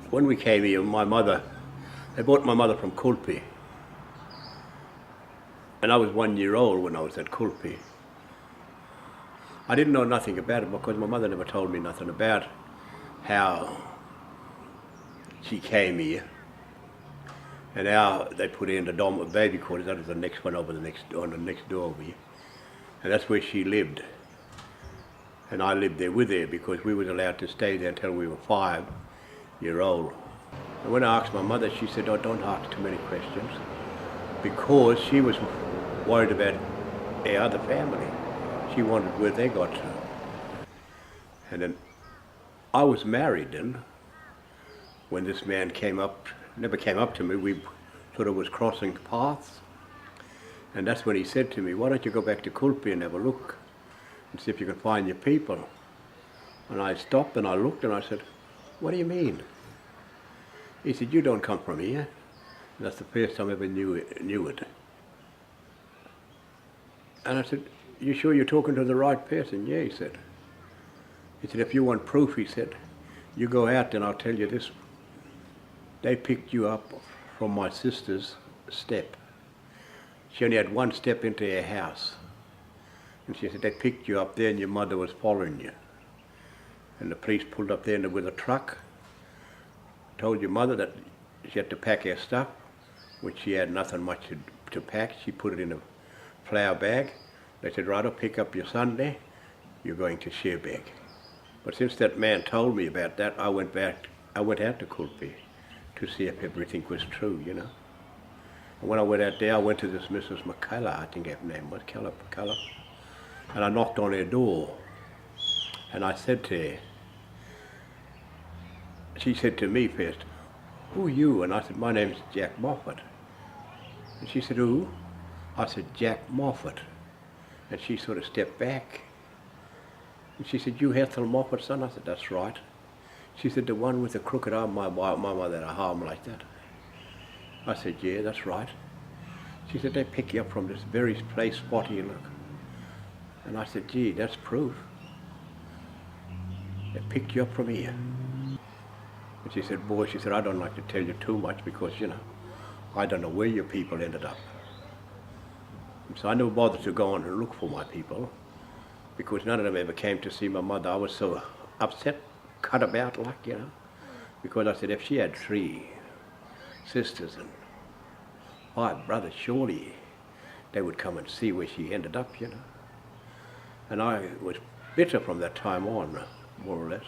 when we came here, they brought my mother from QUILPIE. And I was 1 year old when I was at QUILPIE. I didn't know nothing about it because my mother never told me nothing about how she came here and how they put her in the dorm baby quarters. That was the next one over on the next door over here. And that's where she lived. And I lived there with her because we was allowed to stay there until we were 5 years old. And when I asked my mother, she said, "Oh, don't ask too many questions," because she was worried about our other family. She wondered where they got to. And then I was married then when this man never came up to me. We sort of was crossing paths. And that's when he said to me, "Why don't you go back to QUILPIE and have a look and see if you can find your people?" And I stopped and I looked and I said, "What do you mean?" He said, "You don't come from here." And that's the first time I ever knew it. And I said, "You sure you're talking to the right person?" "Yeah," he said. He said, "If you want proof," he said, "you go out and I'll tell you this. They picked you up from my sister's step. She only had one step into her house. And she said, they picked you up there and your mother was following you. And the police pulled up there with a truck, told your mother that she had to pack her stuff, which she had nothing much to pack. She put it in a flour bag. They said, right, I'll pick up your Sunday, you're going to Sherbeg." But since that man told me about that, I went out to QUILPIE to see if everything was true, you know. And when I went out there, I went to this Mrs. McCullough, I think her name was, McCullough, and I knocked on her door. And I said to her, she said to me first, "Who are you?" And I said, "My name's Jack Moffat." And she said, "Who?" I said, "Jack Moffat." And she sort of stepped back. And she said, "You Ethel Moffat's son?" I said, "That's right." She said, "The one with the crooked arm, my mother had a arm like that." I said, "Yeah, that's right." She said, "They pick you up from this very place spot here, look." And I said, "Gee, that's proof. They picked you up from here." And she said, "Boy," she said, "I don't like to tell you too much because, you know, I don't know where your people ended up." And so I never bothered to go on and look for my people because none of them ever came to see my mother. I was so upset, cut about like, you know, because I said, if she had 3 sisters and 5 brothers, surely they would come and see where she ended up, you know. And I was bitter from that time on, more or less.